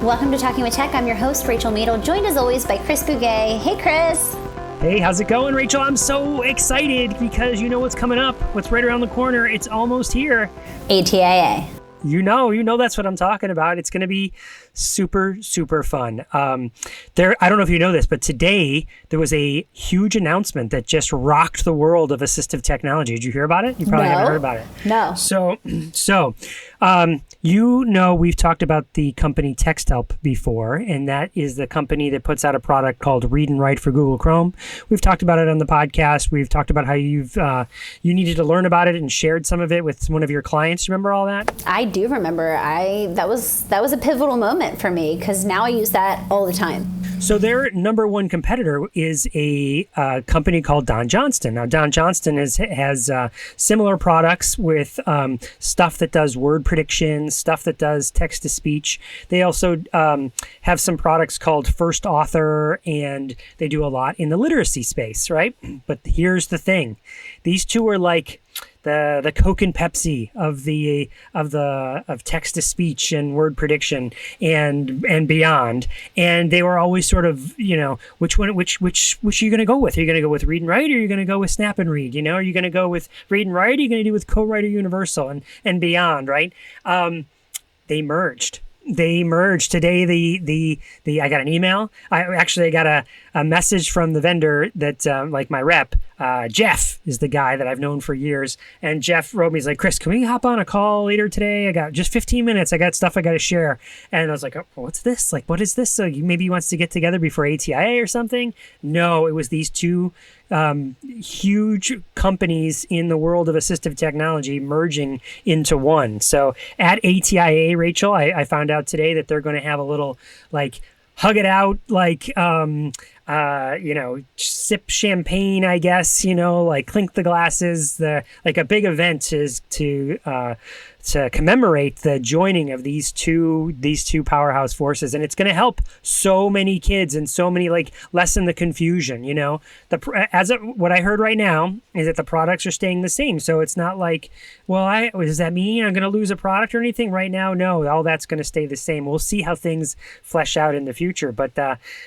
Welcome to Talking with Tech. I'm your host, Rachel Madel, joined as always by Chris Bouguet. Hey, Chris. Hey, how's it going, Rachel? I'm so excited because you know what's coming up, what's right around the corner. It's almost here. ATIA. You know that's what I'm talking about. It's going to be super, super fun. I don't know if you know this, but today there was a huge announcement that just rocked the world of assistive technology. Did you hear about it? You probably haven't heard about it. No. So, we've talked about the company Texthelp before, and that is the company that puts out a product called Read and Write for Google Chrome. We've talked about it on the podcast. We've talked about how you needed to learn about it and shared some of it with one of your clients. You remember all that? I do remember. That was a pivotal moment for me because now I use that all the time. So their number one competitor is a company called Johnston. Now, Johnston has similar products with stuff that does word prediction, stuff that does text-to-speech. They also have some products called First Author, and they do a lot in the literacy space, right? But here's the thing. These two are like the Coke and Pepsi of text to speech and word prediction and beyond. And they were always sort of, which are you going to go with? Are you going to go with Read and Write, or are you going to go with Snap and Read? Are you going to go with Read and Write? Are you going to do with Co-Writer Universal and beyond, right? They merged. Today. I got an email. I got a message from the vendor that, like my rep, Jeff is the guy that I've known for years. And Jeff wrote me, he's like, Chris, can we hop on a call later today? I got just 15 minutes. I got stuff I got to share. And I was like, oh, what's this? Like, what is this? So maybe he wants to get together before ATIA or something? No, it was these two huge companies in the world of assistive technology merging into one. So at ATIA, Rachel, I found out today that they're going to have a little hug it out, sip champagne, I guess, clink the glasses. A big event is to commemorate the joining of these two powerhouse forces, and it's going to help so many kids and so many lessen the confusion. What I heard right now is that the products are staying the same, so it's not like, well, does that mean I'm going to lose a product or anything? Right now, no, all that's going to stay the same. We'll see how things flesh out in the future, but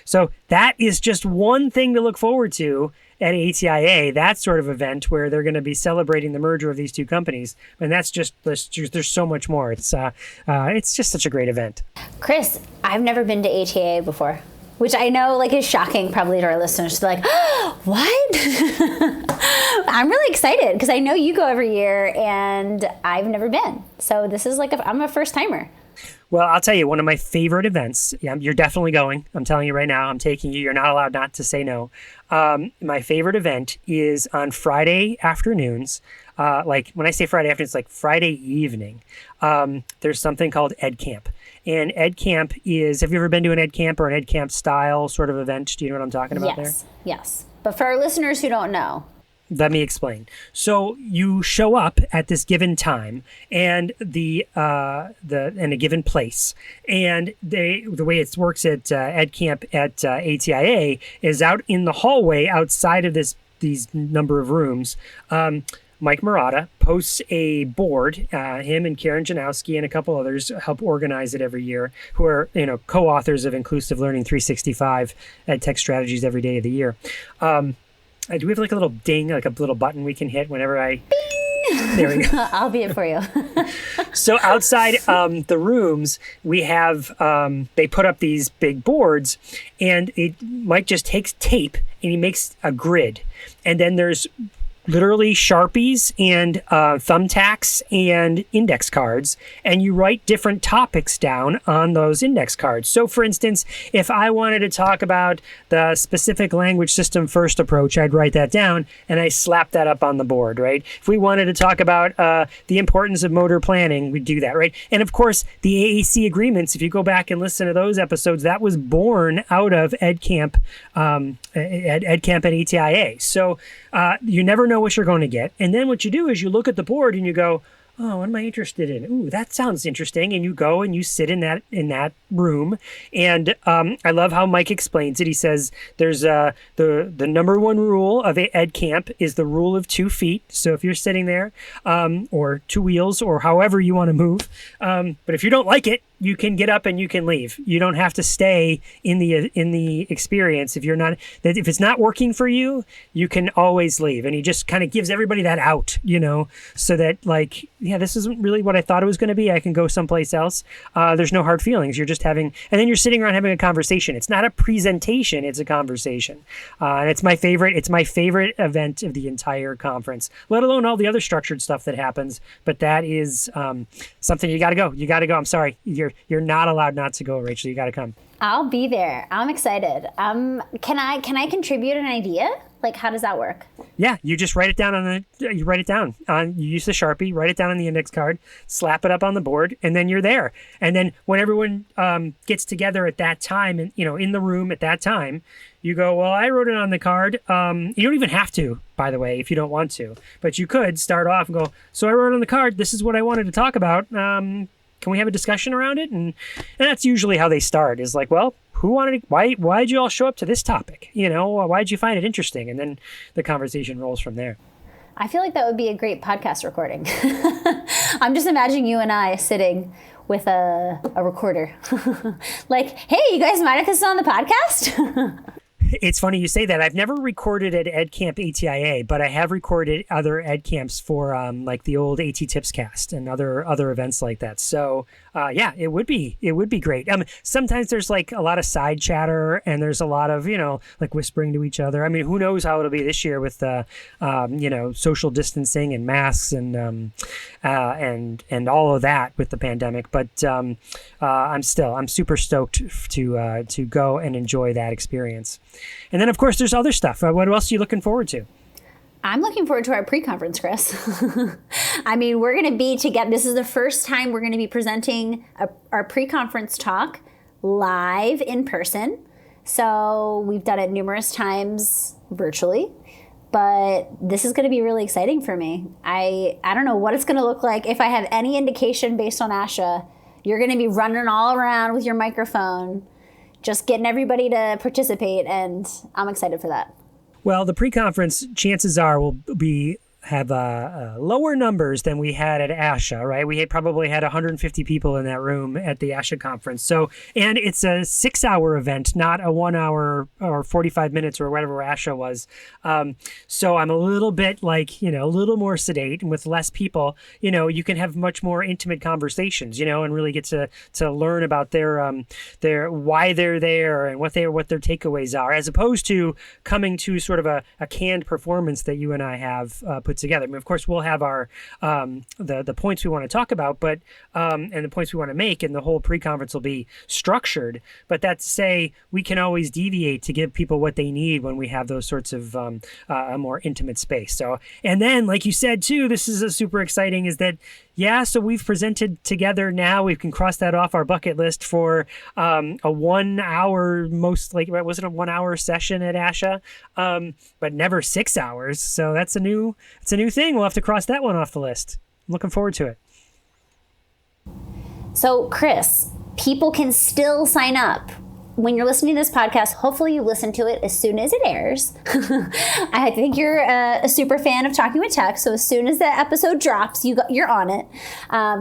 so that is just one thing to look forward to at ATIA, that sort of event where they're going to be celebrating the merger of these two companies. And that's just, there's so much more. It's just such a great event. Chris, I've never been to ATIA before, which I know is shocking probably to our listeners. They're like, oh, what? I'm really excited because I know you go every year and I've never been. So this is I'm a first timer. Well, I'll tell you, one of my favorite events, you're definitely going. I'm telling you right now, I'm taking you. You're not allowed not to say no. My favorite event is on Friday afternoons. When I say Friday afternoon, it's like Friday evening. There's something called Ed Camp. And Ed Camp is, have you ever been to an Ed Camp or an Ed Camp style sort of event? Do you know what I'm talking about there? Yes. But for our listeners who don't know. Let me explain. So you show up at this given time and in a given place, and the way it works at Ed Camp at ATIA is out in the hallway outside of these number of rooms. Mike Murata posts a board. Him and Karen Janowski and a couple others help organize it every year, who are co-authors of Inclusive Learning 365 at Tech Strategies every day of the year. Do we have a little ding, a little button we can hit whenever I... Bing! There we go. I'll be it for you. So outside the rooms, we have, they put up these big boards, and Mike just takes tape and he makes a grid. And then there's literally Sharpies and thumbtacks and index cards, and you write different topics down on those index cards. So for instance, if I wanted to talk about the specific language system first approach, I'd write that down and I slap that up on the board, right? If we wanted to talk about the importance of motor planning, we'd do that, right? And of course, the AAC agreements, if you go back and listen to those episodes, that was born out of Ed Camp at ATIA. So you never know what you're going to get. And then what you do is you look at the board and you go, oh, what am I interested in? Ooh, that sounds interesting. And you go and you sit in that room. And I love how Mike explains it. He says there's the number one rule of Ed Camp is the rule of 2 feet. So if you're sitting there or 2 wheels or however you want to move, but if you don't like it, you can get up and you can leave. You don't have to stay in the experience. If it's not working for you, you can always leave. And he just kind of gives everybody that out, so that like, yeah, this isn't really what I thought it was going to be. I can go someplace else. There's no hard feelings. You're just and then you're sitting around having a conversation. It's not a presentation. It's a conversation. And it's my favorite. It's my favorite event of the entire conference, let alone all the other structured stuff that happens. But that is something you got to go. You got to go. I'm sorry. You're not allowed not to go, Rachel. You got to come. I'll be there. I'm excited. Can I contribute an idea? Like, how does that work? Yeah, you just write it down you use the Sharpie, write it down on the index card, slap it up on the board, and then you're there. And then when everyone gets together at that time, and in the room at that time, you go, well, I wrote it on the card. You don't even have to, by the way, if you don't want to, but you could start off and go, so I wrote on the card, this is what I wanted to talk about. Can we have a discussion around it? And that's usually how they start, is like, well, why'd you all show up to this topic? Why'd you find it interesting? And then the conversation rolls from there. I feel like that would be a great podcast recording. I'm just imagining you and I sitting with a recorder. Like, hey, you guys mind if this is on the podcast? It's funny you say that. I've never recorded at EdCamp ATIA, but I have recorded other EdCamps for like the old AT Tips cast and other events like that. So yeah, it would be great. Sometimes there's like a lot of side chatter and there's a lot of, like whispering to each other. I mean, who knows how it'll be this year with social distancing and masks and all of that with the pandemic. But I'm super stoked to go and enjoy that experience. And then, of course, there's other stuff. What else are you looking forward to? I'm looking forward to our pre-conference, Chris. I mean, we're going to be together. This is the first time we're going to be presenting our pre-conference talk live in person. So we've done it numerous times virtually, but this is going to be really exciting for me. I don't know what it's going to look like. If I have any indication based on ASHA, you're going to be running all around with your microphone, just getting everybody to participate, and I'm excited for that. Well, the pre-conference, chances are, will have lower numbers than we had at ASHA, right? We probably had 150 people in that room at the ASHA conference. So, and it's a 6-hour event, not a 1 hour or 45 minutes or whatever ASHA was. So I'm a little bit like, a little more sedate, and with less people, you can have much more intimate conversations, and really get to learn about their why they're there and what their takeaways are, as opposed to coming to sort of a canned performance that you and I have put together. I mean, of course, we'll have our the points we want to talk about, but and the points we want to make, and the whole pre-conference will be structured. But that's to say, we can always deviate to give people what they need when we have those sorts of a more intimate space. So, and then, like you said too, this is a super exciting. Is that so we've presented together now. We can cross that off our bucket list for a 1 hour, was it a 1 hour session at ASHA? But never 6 hours. So it's a new thing. We'll have to cross that one off the list. I'm looking forward to it. So, Chris, people can still sign up. When you're listening to this podcast, hopefully you listen to it as soon as it airs. I think you're a super fan of Talking with Tech, so as soon as the episode drops, you're on it.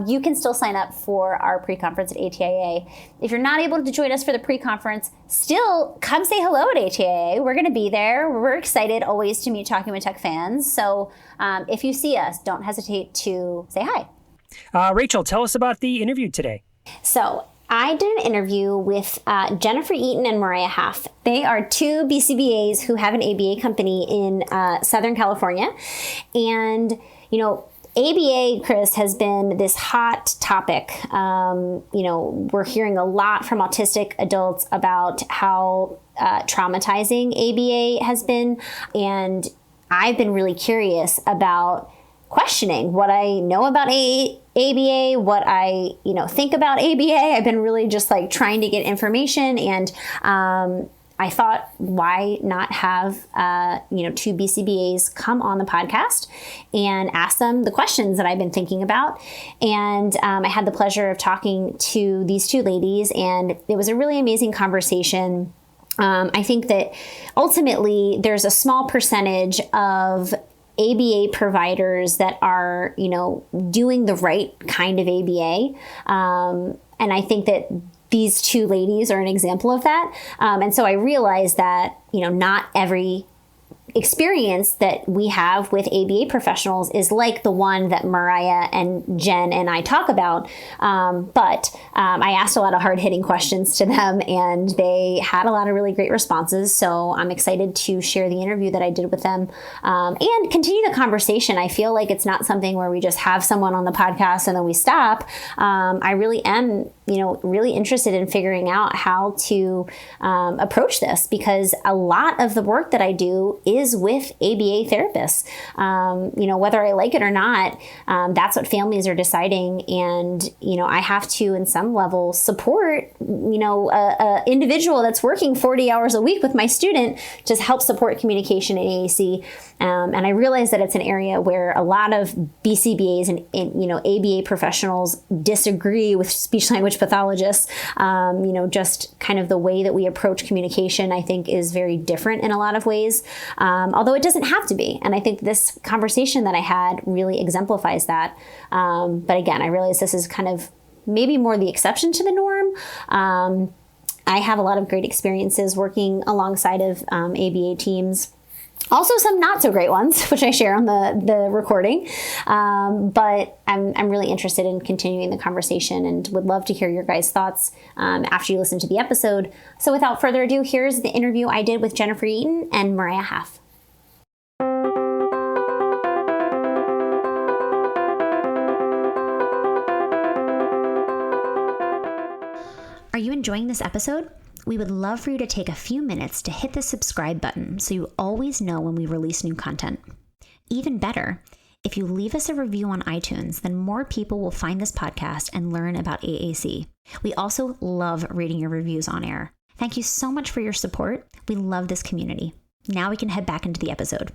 You can still sign up for our pre-conference at ATIA. If you're not able to join us for the pre-conference, still come say hello at ATIA. We're going to be there. We're excited always to meet Talking with Tech fans. So if you see us, don't hesitate to say hi. Rachel, tell us about the interview today. So I did an interview with Jenifer Eaton and Marya Hoff. They are two BCBAs who have an ABA company in Southern California. And, ABA, Chris, has been this hot topic. We're hearing a lot from autistic adults about how traumatizing ABA has been. And I've been really curious about questioning what I know about ABA, what I think about ABA. I've been really just trying to get information, and I thought, why not have two BCBAs come on the podcast and ask them the questions that I've been thinking about. And I had the pleasure of talking to these two ladies, and it was a really amazing conversation. I think that ultimately there's a small percentage of ABA providers that are, doing the right kind of ABA. And I think that these two ladies are an example of that. And so I realized that, not every experience that we have with ABA professionals is like the one that Marya and Jen and I talk about. But I asked a lot of hard-hitting questions to them, and they had a lot of really great responses. So I'm excited to share the interview that I did with them and continue the conversation. I feel like it's not something where we just have someone on the podcast and then we stop. I really am, really interested in figuring out how to approach this, because a lot of the work that I do is with ABA therapists. Whether I like it or not, that's what families are deciding. And, I have to, in some level, support, a individual that's working 40 hours a week with my student, just help support communication in AAC. And I realize that it's an area where a lot of BCBAs and ABA professionals disagree with speech language pathologists. Just kind of the way that we approach communication, I think, is very different in a lot of ways. Although it doesn't have to be. And I think this conversation that I had really exemplifies that. But again, I realize this is kind of maybe more the exception to the norm. I have a lot of great experiences working alongside of ABA teams. Also some not so great ones, which I share on the recording. But I'm really interested in continuing the conversation and would love to hear your guys' thoughts after you listen to the episode. So without further ado, here's the interview I did with Jenifer Eaton and Marya Hoff. Are you enjoying this episode? We would love for you to take a few minutes to hit the subscribe button so you always know when we release new content. Even better, if you leave us a review on iTunes, then more people will find this podcast and learn about AAC. We also love reading your reviews on air. Thank you so much for your support. We love this community. Now we can head back into the episode.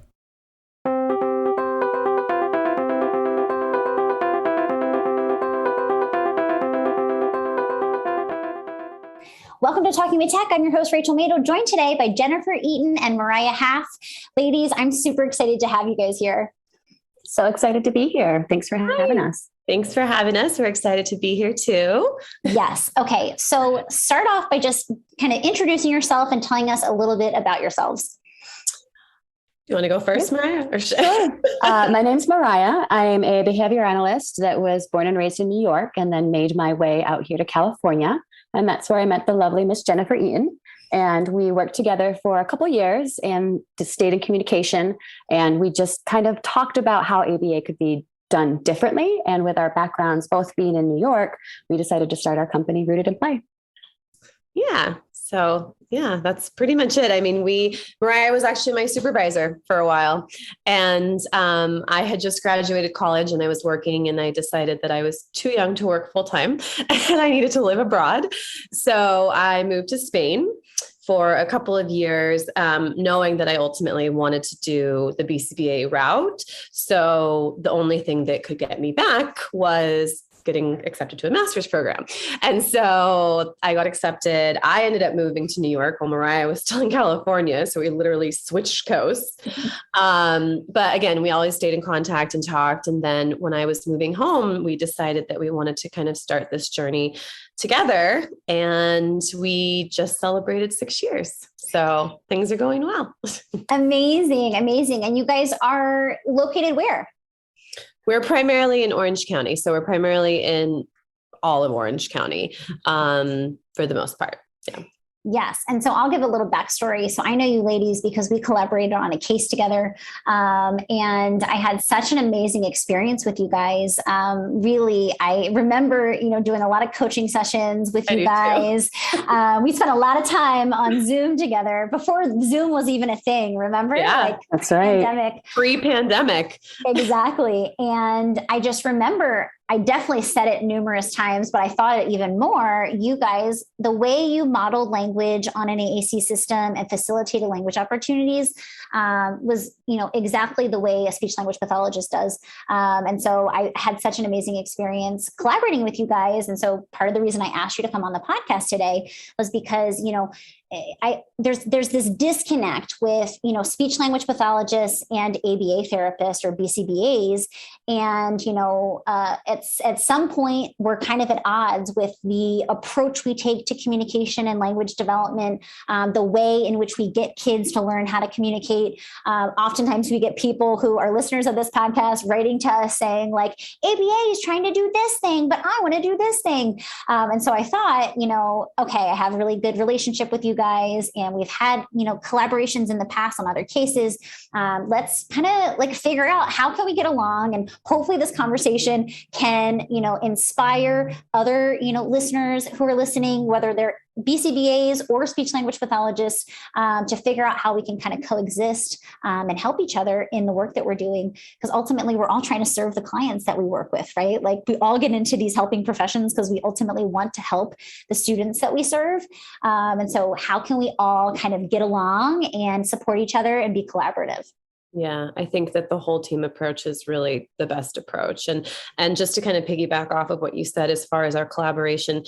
Welcome to Talking with Tech. I'm your host, Rachel Mado, joined today by Jenifer Eaton and Marya Hoff. Ladies, I'm super excited to have you guys here. So excited to be here. Thanks for having us. Thanks for having us. We're excited to be here too. Yes. Okay. So start off by just kind of introducing yourself and telling us a little bit about yourselves. Do you want to go first, Marya? Or Sure. My name's Marya. I'm a behavior analyst that was born and raised in New York and then made my way out here to California. And that's where I met the lovely Miss Jenifer Eaton. And we worked together for a couple years and stayed in communication. And we just kind of talked about how ABA could be done differently. And with our backgrounds both being in New York, we decided to start our company, Rooted in Play. Yeah. So yeah, that's pretty much it. I mean, Marya was actually my supervisor for a while, and I had just graduated college and I was working, and I decided that I was too young to work full time and I needed to live abroad. So I moved to Spain for a couple of years, knowing that I ultimately wanted to do the BCBA route. So the only thing that could get me back was getting accepted to a master's program. And so I got accepted. I ended up moving to New York while Marya was still in California. So we literally switched coasts. But again, we always stayed in contact and talked. And then when I was moving home, we decided that we wanted to kind of start this journey together. And we just celebrated 6 years. So things are going well. Amazing. Amazing. And you guys are located where? We're primarily in Orange County. So we're primarily in all of Orange County for the most part. Yeah. Yes. And so I'll give a little backstory. So I know you ladies because we collaborated on a case together. And I had such an amazing experience with you guys. Really, I remember, doing a lot of coaching sessions with you guys. We spent a lot of time on Zoom together before Zoom was even a thing. Remember? Yeah, that's right. Pandemic. Pre-pandemic. Exactly. And I just remember I definitely said it numerous times, but I thought it even more. You guys, the way you modeled language on an AAC system and facilitated language opportunities was, exactly the way a speech language pathologist does. And so I had such an amazing experience collaborating with you guys. And so part of the reason I asked you to come on the podcast today was because, there's this disconnect with, speech language pathologists and ABA therapists or BCBAs. And, at some point we're kind of at odds with the approach we take to communication and language development, the way in which we get kids to learn how to communicate. Oftentimes we get people who are listeners of this podcast writing to us saying like, ABA is trying to do this thing, but I want to do this thing. And so I thought, okay, I have a really good relationship with you guys, and we've had, collaborations in the past on other cases. Let's kind of like figure out how can we get along, and hopefully this conversation can, inspire other, listeners who are listening, whether they're BCBAs or speech language pathologists, to figure out how we can kind of coexist and help each other in the work that we're doing. Because ultimately, we're all trying to serve the clients that we work with, right? Like we all get into these helping professions because we ultimately want to help the students that we serve. And so how can we all kind of get along and support each other and be collaborative? Yeah, I think that the whole team approach is really the best approach. And just to kind of piggyback off of what you said, as far as our collaboration,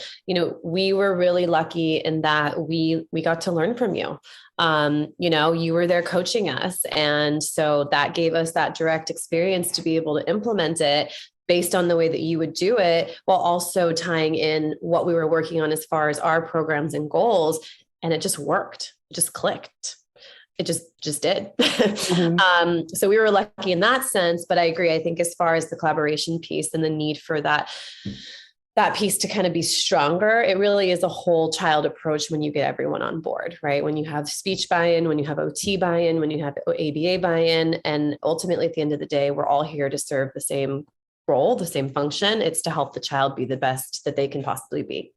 we were really lucky in that we got to learn from you. You were there coaching us. And so that gave us that direct experience to be able to implement it based on the way that you would do it, while also tying in what we were working on as far as our programs and goals. And it just worked, it just clicked. It just did. Mm-hmm. So we were lucky in that sense, but I agree. I think as far as the collaboration piece and the need for that piece to kind of be stronger, it really is a whole child approach when you get everyone on board, right? When you have speech buy-in, when you have OT buy-in, when you have ABA buy-in, and ultimately at the end of the day, we're all here to serve the same role, the same function. It's to help the child be the best that they can possibly be.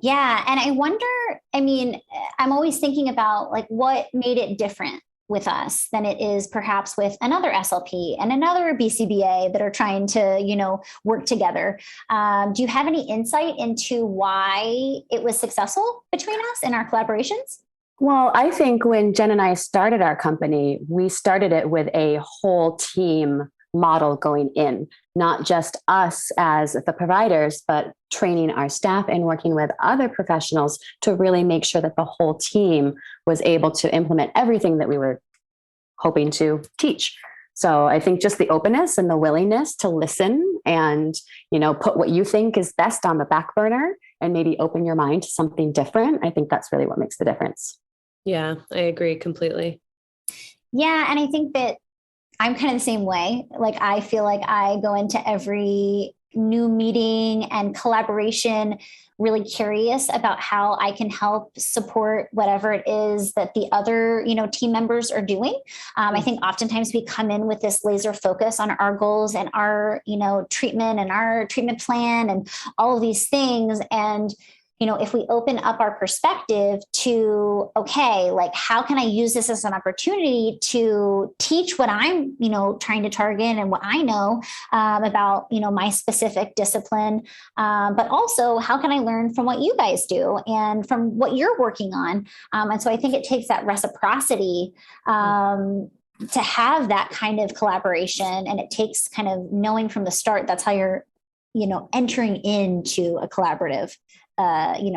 Yeah. And I wonder, I'm always thinking about like what made it different with us than it is perhaps with another SLP and another BCBA that are trying to, work together. Do you have any insight into why it was successful between us in our collaborations? Well, I think when Jen and I started our company, we started it with a whole team model going in, not just us as the providers, but training our staff and working with other professionals to really make sure that the whole team was able to implement everything that we were hoping to teach. So I think just the openness and the willingness to listen and, put what you think is best on the back burner and maybe open your mind to something different. I think that's really what makes the difference. Yeah, I agree completely. Yeah. And I think that I'm kind of the same way. Like, I feel like I go into every new meeting and collaboration really curious about how I can help support whatever it is that the other, team members are doing. I think oftentimes we come in with this laser focus on our goals and our, treatment and our treatment plan and all of these things. And if we open up our perspective to, okay, like how can I use this as an opportunity to teach what I'm, trying to target and what I know about, my specific discipline, but also how can I learn from what you guys do and from what you're working on? And so I think it takes that reciprocity to have that kind of collaboration, and it takes kind of knowing from the start that's how you're, entering into a collaborative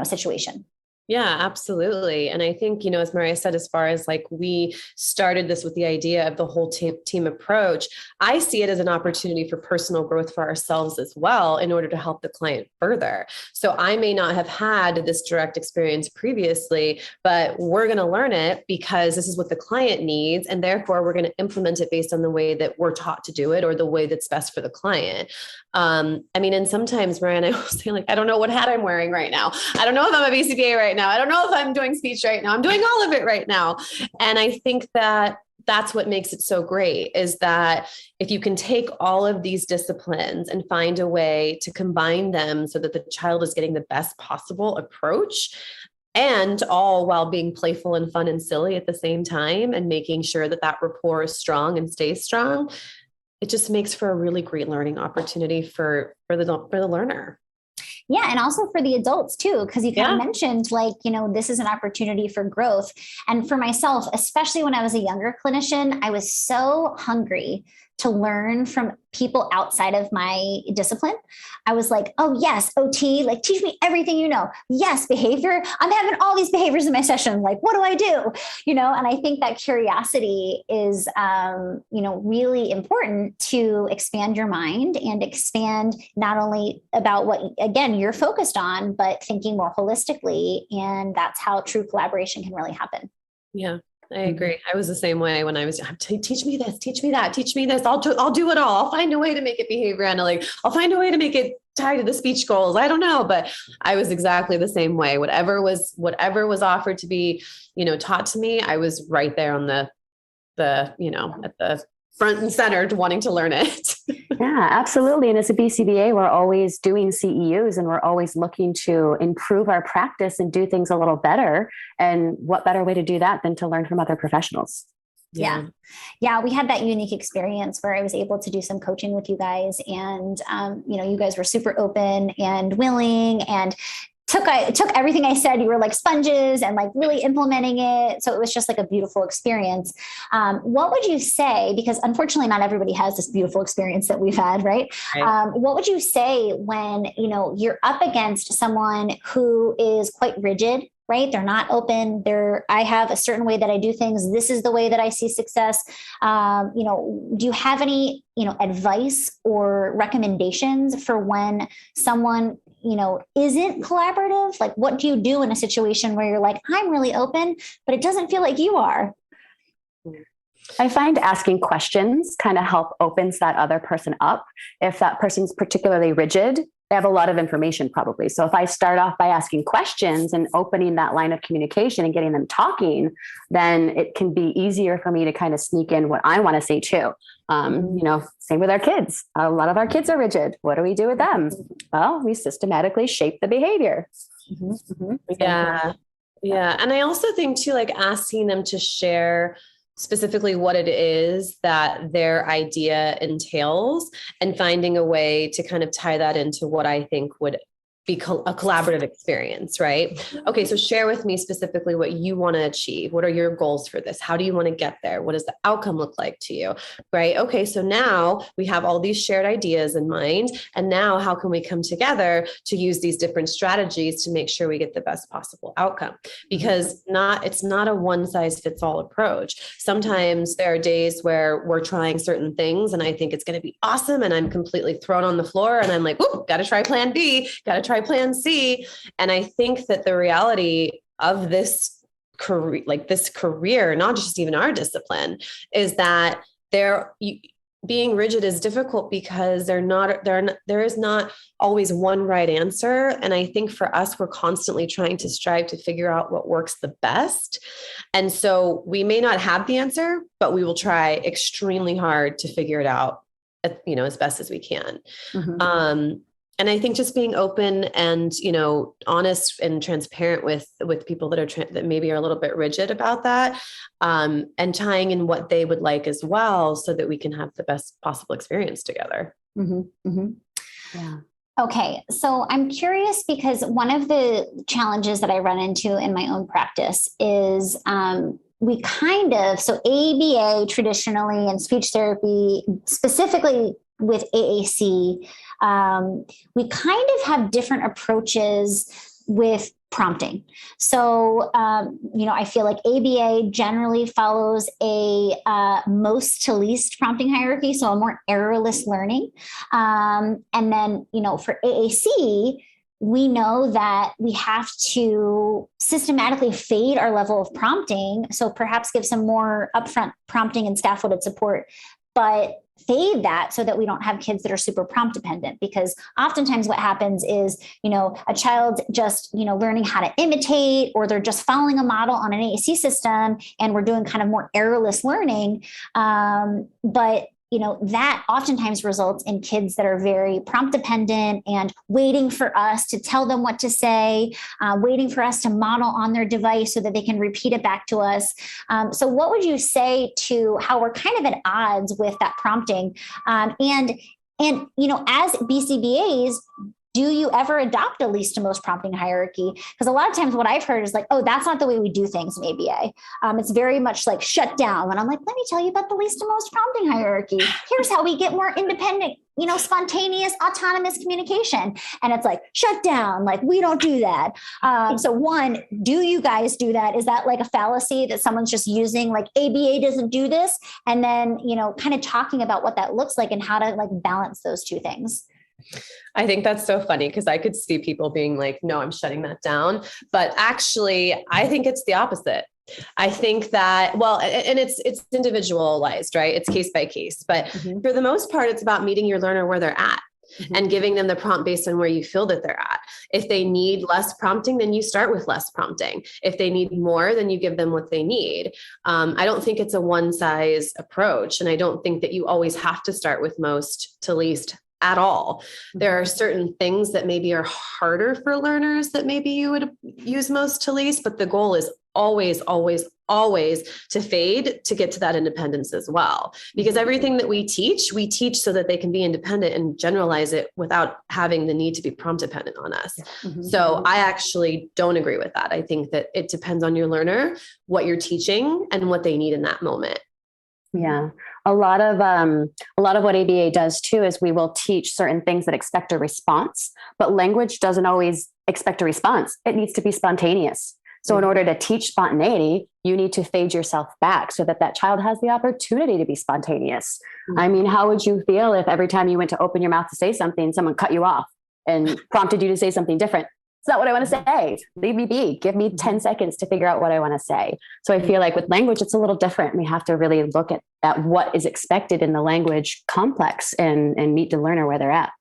situation. Yeah, absolutely. And I think, as Marya said, as far as like we started this with the idea of the whole team approach, I see it as an opportunity for personal growth for ourselves as well in order to help the client further. So I may not have had this direct experience previously, but we're going to learn it because this is what the client needs. And therefore we're going to implement it based on the way that we're taught to do it or the way that's best for the client. And sometimes, Marya and I will say, like, I don't know what hat I'm wearing right now. I don't know if I'm a BCBA right now. I don't know if I'm doing speech right now. I'm doing all of it right now. And I think that that's what makes it so great, is that if you can take all of these disciplines and find a way to combine them so that the child is getting the best possible approach, and all while being playful and fun and silly at the same time, and making sure that that rapport is strong and stays strong, it just makes for a really great learning opportunity for the learner. Yeah. And also for the adults too, because you kind of mentioned this is an opportunity for growth. And for myself, especially when I was a younger clinician, I was so hungry to learn from people outside of my discipline. I was like, oh yes, OT, like teach me everything you know. Yes, behavior. I'm having all these behaviors in my session. Like, what do I do? And I think that curiosity is, really important to expand your mind and expand not only about what, again, you're focused on, but thinking more holistically. And that's how true collaboration can really happen. Yeah. I agree. I was the same way when I was, teach me this, teach me that, teach me this. I'll do it all. I'll find a way to make it behavior analytic. I'll find a way to make it tied to the speech goals. I don't know, but I was exactly the same way. Whatever was offered to be, taught to me, I was right there on the at the front and center wanting to learn it. Yeah, absolutely. And as a BCBA, we're always doing CEUs and we're always looking to improve our practice and do things a little better. And what better way to do that than to learn from other professionals? Yeah. We had that unique experience where I was able to do some coaching with you guys, and, you guys were super open and willing, and took everything I said. You were like sponges and like really implementing it. So it was just like a beautiful experience. What would you say, because unfortunately not everybody has this beautiful experience that we've had, right? What would you say when, you're up against someone who is quite rigid, right? They're not open. I have a certain way that I do things. This is the way that I see success. Do you have any, advice or recommendations for when someone, isn't collaborative? Like, what do you do in a situation where you're like, I'm really open, but it doesn't feel like you are? I find asking questions kind of opens that other person up. If that person's particularly rigid, they have a lot of information probably. So if I start off by asking questions and opening that line of communication and getting them talking, then it can be easier for me to kind of sneak in what I want to say too. Same with our kids. A lot of our kids are rigid. What do we do with them? Well, we systematically shape the behavior. Yeah. And I also think too, like asking them to share specifically what it is that their idea entails and finding a way to kind of tie that into what I think would be a collaborative experience, right? Okay, so share with me specifically what you want to achieve. What are your goals for this? How do you want to get there? What does the outcome look like to you, right? Okay, so now we have all these shared ideas in mind. And now how can we come together to use these different strategies to make sure we get the best possible outcome? Because it's not a one size fits all approach. Sometimes there are days where we're trying certain things and I think it's going to be awesome. And I'm completely thrown on the floor and I'm like, whoop, got to try plan B, got to try plan C. And I think that the reality of this career, not just even our discipline, is that being rigid is difficult because there is not always one right answer. And I think for us, we're constantly trying to strive to figure out what works the best. And so we may not have the answer, but we will try extremely hard to figure it out, as best as we can. And I think just being open and, honest and transparent with people that maybe are a little bit rigid about that, and tying in what they would like as well, so that we can have the best possible experience together. Yeah. Okay. So I'm curious because one of the challenges that I run into in my own practice is, so ABA traditionally and speech therapy, specifically with AAC, we kind of have different approaches with prompting. So, I feel like ABA generally follows a most to least prompting hierarchy, so a more errorless learning. And then, for AAC, we know that we have to systematically fade our level of prompting. So perhaps give some more upfront prompting and scaffolded support, but fade that so that we don't have kids that are super prompt dependent. Because oftentimes what happens is, a child just, learning how to imitate, or they're just following a model on an AAC system, and we're doing kind of more errorless learning. But that oftentimes results in kids that are very prompt dependent and waiting for us to tell them what to say, waiting for us to model on their device so that they can repeat it back to us. So what would you say to how we're kind of at odds with that prompting? And as BCBAs, do you ever adopt a least to most prompting hierarchy? Because a lot of times what I've heard is like, oh, that's not the way we do things in ABA. It's very much like shut down. And I'm like, let me tell you about the least to most prompting hierarchy. Here's how we get more independent, spontaneous, autonomous communication. And it's like, shut down. Like, we don't do that. So one, do you guys do that? Is that like a fallacy that someone's just using, like ABA doesn't do this? And then, kind of talking about what that looks like and how to like balance those two things. I think that's so funny because I could see people being like, no, I'm shutting that down. But actually, I think it's the opposite. I think that, well, and it's individualized, right? It's case by case, but for the most part, it's about meeting your learner where they're at and giving them the prompt based on where you feel that they're at. If they need less prompting, then you start with less prompting. If they need more, then you give them what they need. I don't think it's a one size approach. And I don't think that you always have to start with most to least at all. There are certain things that maybe are harder for learners that maybe you would use most to least, but the goal is always, always, always to fade to get to that independence as well. Because everything that we teach so that they can be independent and generalize it without having the need to be prompt dependent on us. So I actually don't agree with that. I think that it depends on your learner, what you're teaching and what they need in that moment. Yeah. A lot of what ABA does too is we will teach certain things that expect a response, but language doesn't always expect a response. It needs to be spontaneous. So in order to teach spontaneity, you need to fade yourself back so that child has the opportunity to be spontaneous. I mean, how would you feel if every time you went to open your mouth to say something, someone cut you off and prompted you to say something different? It's not what I want to say. Leave me be. Give me 10 seconds to figure out what I want to say. So I feel like with language, it's a little different. We have to really look at what is expected in the language complex and meet the learner where they're at.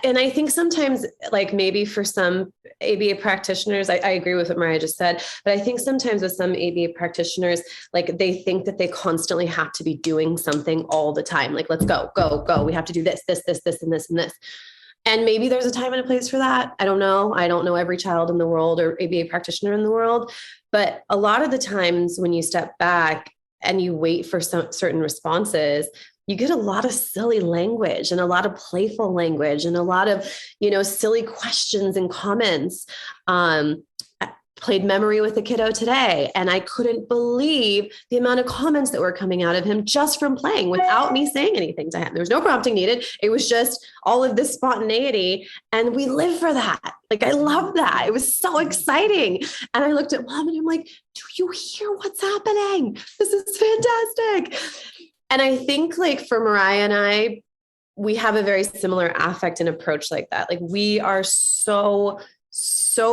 And I think sometimes, like maybe for some ABA practitioners, I agree with what Marya just said, but I think sometimes with some ABA practitioners, like they think that they constantly have to be doing something all the time. Like, let's go, go, go. We have to do this, this, this, this, and this, and this. And maybe there's a time and a place for that. I don't know. I don't know every child in the world or ABA practitioner in the world, but a lot of the times when you step back and you wait for some certain responses, you get a lot of silly language and a lot of playful language and a lot of, silly questions and comments. I played memory with a kiddo today, and I couldn't believe the amount of comments that were coming out of him just from playing without me saying anything to him. There was no prompting needed. It was just all of this spontaneity. And we live for that. Like, I love that. It was so exciting. And I looked at Mom and I'm like, do you hear what's happening? This is fantastic. And I think like for Marya and I, we have a very similar affect and approach like that. Like we are so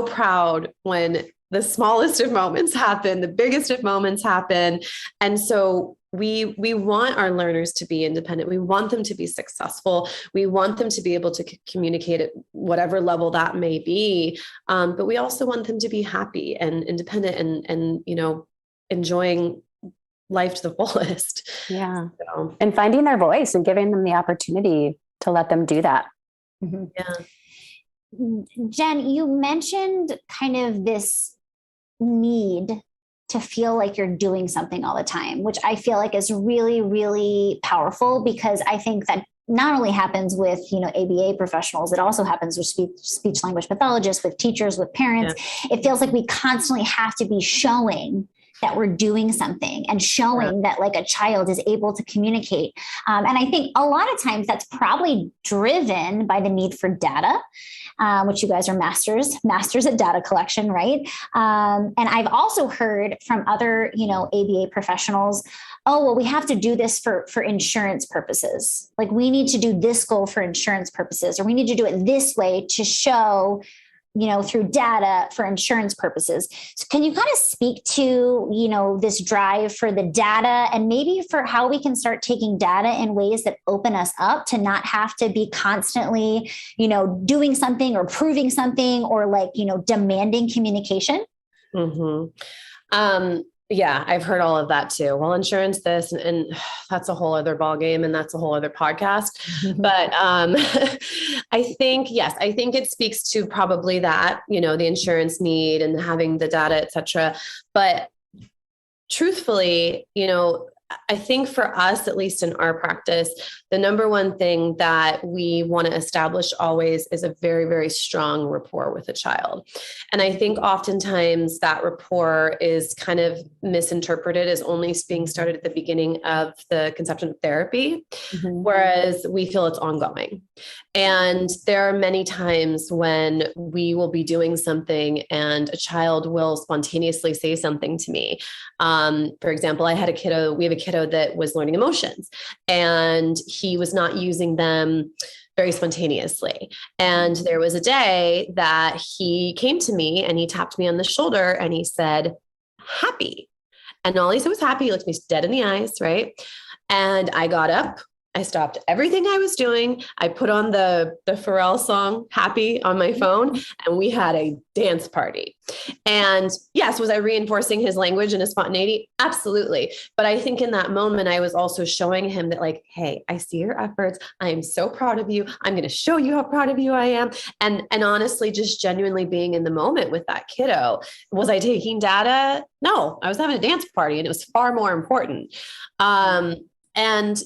proud when the smallest of moments happen, the biggest of moments happen. And so we want our learners to be independent. We want them to be successful. We want them to be able to communicate at whatever level that may be. But we also want them to be happy and independent and enjoying life to the fullest. Yeah. So. And finding their voice and giving them the opportunity to let them do that. Yeah. Jen, you mentioned kind of this need to feel like you're doing something all the time, which I feel like is really, really powerful, because I think that not only happens with, ABA professionals, it also happens with speech language pathologists, with teachers, with parents. Yeah. It feels like we constantly have to be showing that we're doing something and showing that like a child is able to communicate. And I think a lot of times that's probably driven by the need for data, which you guys are masters at data collection, right? And I've also heard from other, ABA professionals, oh, well, we have to do this for insurance purposes. Like we need to do this goal for insurance purposes, or we need to do it this way to show, through data for insurance purposes. So can you kind of speak to, this drive for the data and maybe for how we can start taking data in ways that open us up to not have to be constantly, doing something or proving something or like, demanding communication? Mm-hmm. Yeah, I've heard all of that too. Well, insurance this, and that's a whole other ballgame, and that's a whole other podcast. Mm-hmm. But I think it speaks to probably that, the insurance need and having the data, et cetera. But truthfully, I think for us, at least in our practice, the number one thing that we want to establish always is a very, very strong rapport with a child. And I think oftentimes that rapport is kind of misinterpreted as only being started at the beginning of the conception of therapy, whereas we feel it's ongoing. And there are many times when we will be doing something and a child will spontaneously say something to me. For example, we have a kiddo that was learning emotions, and he was not using them very spontaneously. And there was a day that he came to me and he tapped me on the shoulder and he said, happy. And all he said was happy. He looked me dead in the eyes, right? And I got up. I stopped everything I was doing. I put on the Pharrell song, Happy, on my phone, and we had a dance party. And yes, was I reinforcing his language and his spontaneity? Absolutely. But I think in that moment, I was also showing him that, like, hey, I see your efforts. I am so proud of you. I'm going to show you how proud of you I am. And honestly, just genuinely being in the moment with that kiddo. Was I taking data? No, I was having a dance party, and it was far more important. And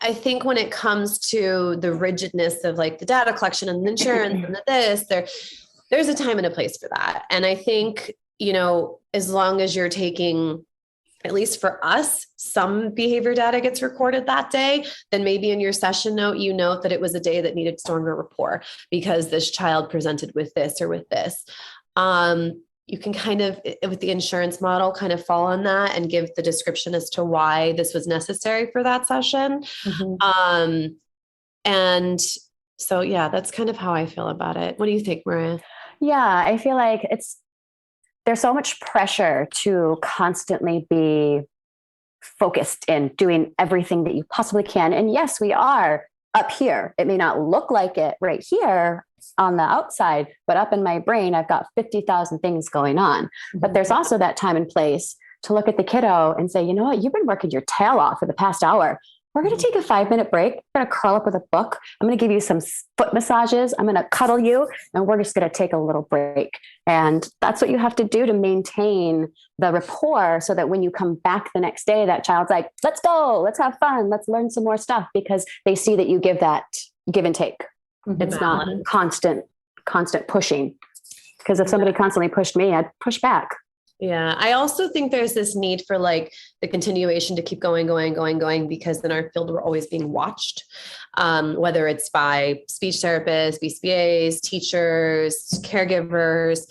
I think when it comes to the rigidness of like the data collection and the insurance and there's a time and a place for that. And I think, as long as you're taking, at least for us, some behavior data gets recorded that day, then maybe in your session note, you note that it was a day that needed stronger rapport because this child presented with this or with this. You can kind of, with the insurance model, kind of fall on that and give the description as to why this was necessary for that session. And so, yeah, that's kind of how I feel about it. What do you think, Marya? Yeah, I feel like there's so much pressure to constantly be focused in doing everything that you possibly can. And yes, we are up here. It may not look like it right here on the outside, but up in my brain, I've got 50,000 things going on. But there's also that time and place to look at the kiddo and say, you know what, you've been working your tail off for the past hour. We're going to take a 5-minute break. We're going to curl up with a book. I'm going to give you some foot massages. I'm going to cuddle you, and we're just going to take a little break. And that's what you have to do to maintain the rapport so that when you come back the next day, that child's like, let's go, let's have fun, let's learn some more stuff, because they see that you give that give and take. It's not constant pushing. Because if somebody constantly pushed me, I'd push back. Yeah. I also think there's this need for like the continuation to keep going, because in our field, we're always being watched, whether it's by speech therapists, BCBAs, teachers, caregivers.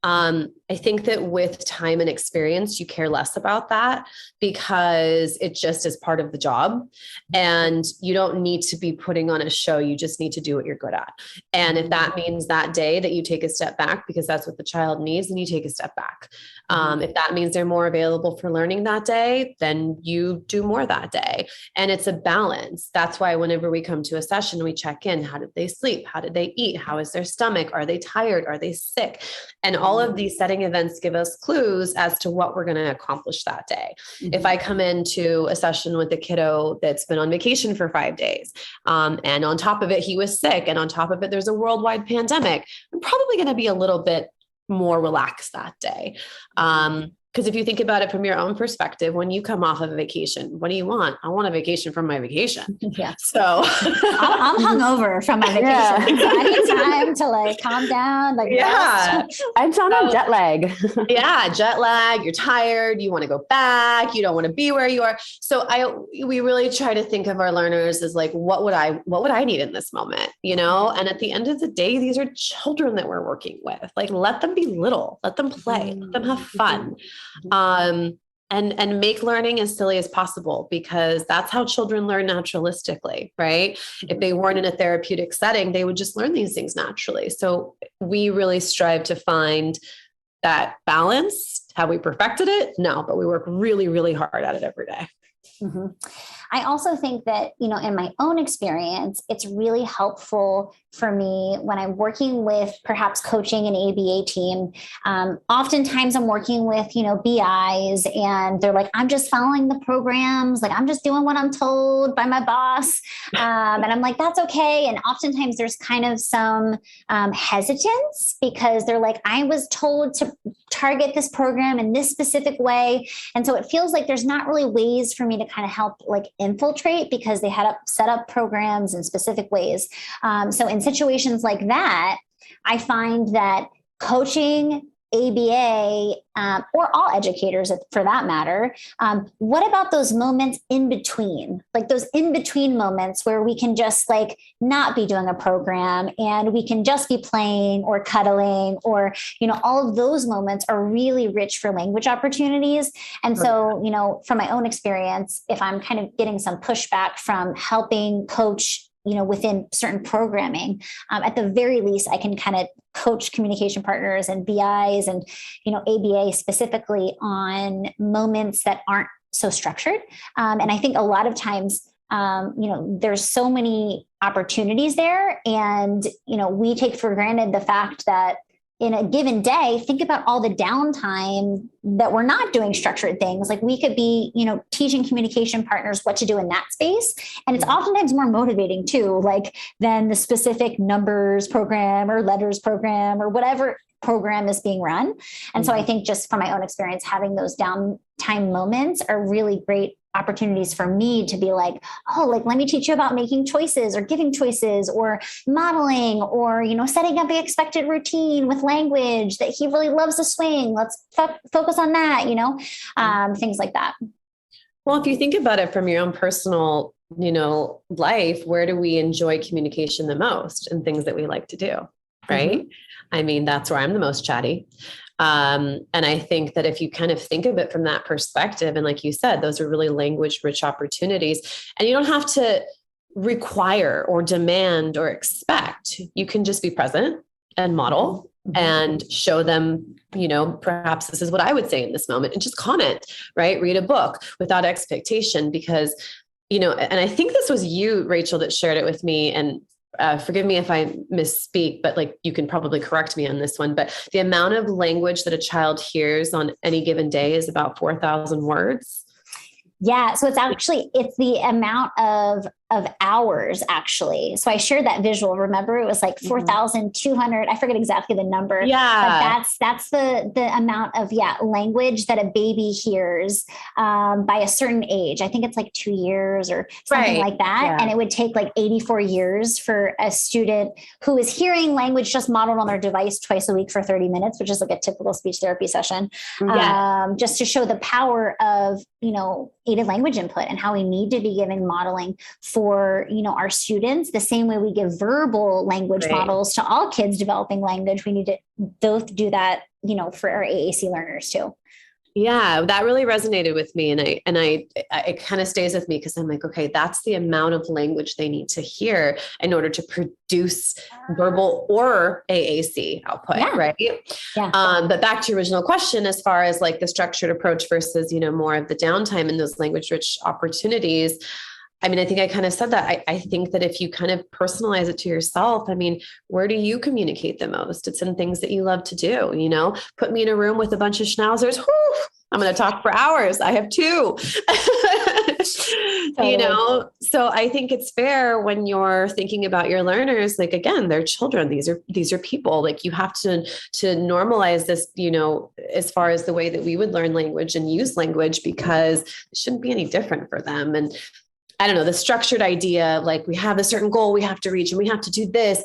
I think that with time and experience, you care less about that because it just is part of the job, and you don't need to be putting on a show. You just need to do what you're good at. And if that means that day that you take a step back because that's what the child needs, then you take a step back. If that means they're more available for learning that day, then you do more that day. And it's a balance. That's why whenever we come to a session, we check in. How did they sleep? How did they eat? How is their stomach? Are they tired? Are they sick? And all of these setting events give us clues as to what we're going to accomplish that day. If I come into a session with a kiddo that's been on vacation for 5 days, and on top of it, he was sick, and on top of it, there's a worldwide pandemic, I'm probably going to be a little bit more relaxed that day. Because if you think about it from your own perspective, when you come off of a vacation, what do you want? I want a vacation from my vacation. Yeah. So I'm hungover from my vacation. Yeah. So I need time to like calm down. Like, yeah, I'm on jet lag. Yeah, jet lag. You're tired. You want to go back. You don't want to be where you are. So we really try to think of our learners as like, what would I need in this moment? And at the end of the day, these are children that we're working with. Like, let them be little. Let them play. Let them have fun. And make learning as silly as possible, because that's how children learn naturalistically, right? If they weren't in a therapeutic setting, they would just learn these things naturally. So we really strive to find that balance. Have we perfected it? No, but we work really, really hard at it every day. I also think that, in my own experience, it's really helpful for me when I'm working with perhaps coaching an ABA team. Oftentimes I'm working with, BIs, and they're like, I'm just following the programs. Like, I'm just doing what I'm told by my boss. And I'm like, that's okay. And oftentimes there's kind of some hesitance because they're like, I was told to target this program in this specific way. And so it feels like there's not really ways for me to to kind of help like infiltrate because they had set up programs in specific ways. So in situations like that, I find that coaching, ABA, or all educators for that matter, what about those moments in between? Like those in between moments where we can just like not be doing a program and we can just be playing or cuddling or, all of those moments are really rich for language opportunities. And so, from my own experience, if I'm kind of getting some pushback from helping coach within certain programming, at the very least, I can kind of coach communication partners and BIs and, ABA specifically on moments that aren't so structured. And I think a lot of times, there's so many opportunities there. And, we take for granted the fact that in a given day, think about all the downtime that we're not doing structured things. Like we could be, teaching communication partners what to do in that space. And it's oftentimes more motivating too, like than the specific numbers program or letters program or whatever program is being run. And so I think just from my own experience, having those downtime moments are really great opportunities for me to be like, oh, like, let me teach you about making choices or giving choices or modeling or, setting up the expected routine with language that he really loves to swing. Let's focus on that, things like that. Well, if you think about it from your own personal, life, where do we enjoy communication the most and things that we like to do? Right. Mm-hmm. I mean, that's where I'm the most chatty. And I think that if you kind of think of it from that perspective, and like you said, those are really language rich opportunities, and you don't have to require or demand or expect. You can just be present and model and show them, perhaps this is what I would say in this moment, and just comment, right? Read a book without expectation, because, and I think this was you, Rachel, that shared it with me, and forgive me if I misspeak, but like, you can probably correct me on this one, but the amount of language that a child hears on any given day is about 4,000 words. Yeah. So it's the amount of hours actually. So I shared that visual. Remember, it was like 4,200. I forget exactly the number. Yeah. But that's the amount of language that a baby hears by a certain age. I think it's like 2 years or something like that. Yeah. And it would take like 84 years for a student who is hearing language just modeled on their device twice a week for 30 minutes, which is like a typical speech therapy session. Just to show the power of, aided language input and how we need to be giving modeling for, our students, the same way we give verbal language models to all kids developing language. We need to both do that, for our AAC learners too. Yeah, that really resonated with me. And it kind of stays with me because I'm like, okay, that's the amount of language they need to hear in order to produce verbal or AAC output. Yeah. Right. Yeah. But back to your original question, as far as like the structured approach versus, more of the downtime and those language rich opportunities. I mean, I think I kind of said that. I think that if you kind of personalize it to yourself, I mean, where do you communicate the most? It's in things that you love to do, put me in a room with a bunch of schnauzers. Whew, I'm going to talk for hours. I have two, so I think it's fair when you're thinking about your learners, like, again, they're children. These are people. Like, you have to normalize this, as far as the way that we would learn language and use language, because it shouldn't be any different for them. And I don't know, the structured idea, like we have a certain goal we have to reach and we have to do this.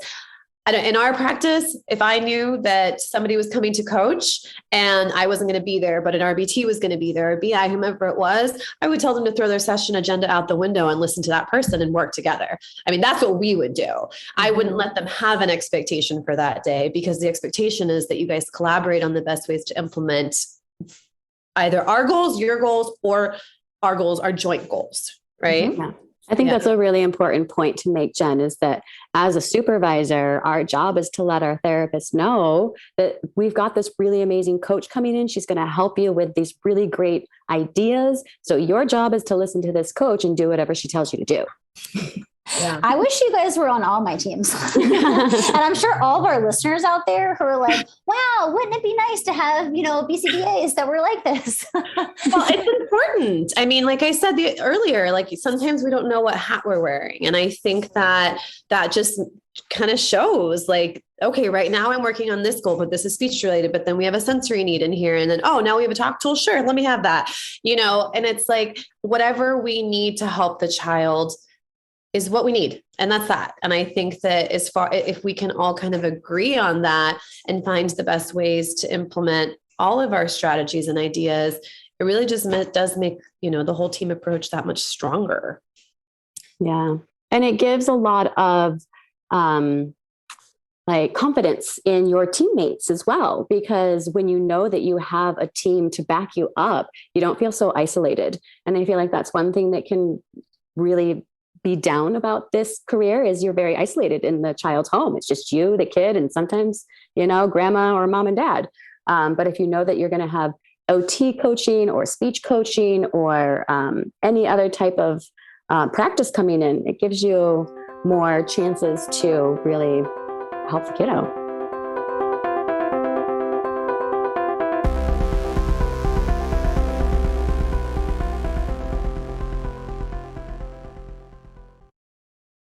In our practice, if I knew that somebody was coming to coach and I wasn't going to be there, but an RBT was going to be there, or BI, whomever it was, I would tell them to throw their session agenda out the window and listen to that person and work together. I mean, that's what we would do. I wouldn't let them have an expectation for that day, because the expectation is that you guys collaborate on the best ways to implement either our goals, your goals, or our goals, our joint goals. Right. Yeah. I think that's a really important point to make, Jen, is that as a supervisor, our job is to let our therapists know that we've got this really amazing coach coming in. She's going to help you with these really great ideas. So your job is to listen to this coach and do whatever she tells you to do. Yeah. I wish you guys were on all my teams. And I'm sure all of our listeners out there who are like, wow, wouldn't it be nice to have, BCBAs that were like this? Well, it's important. I mean, like I said earlier, like sometimes we don't know what hat we're wearing. And I think that just kind of shows like okay, right now I'm working on this goal, but this is speech related, but then we have a sensory need in here. And then, oh, now we have a talk tool. Sure. Let me have that, and it's like, whatever we need to help the child is what we need. And that's that. And I think that if we can all kind of agree on that and find the best ways to implement all of our strategies and ideas, it really just does make, the whole team approach that much stronger. Yeah. And it gives a lot of, confidence in your teammates as well, because when you know that you have a team to back you up, you don't feel so isolated. And I feel like that's one thing that can really be down about this career is you're very isolated in the child's home. It's just you, the kid, and sometimes, grandma or mom and dad. But if you know that you're going to have OT coaching or speech coaching or any other type of practice coming in, it gives you more chances to really help the kiddo.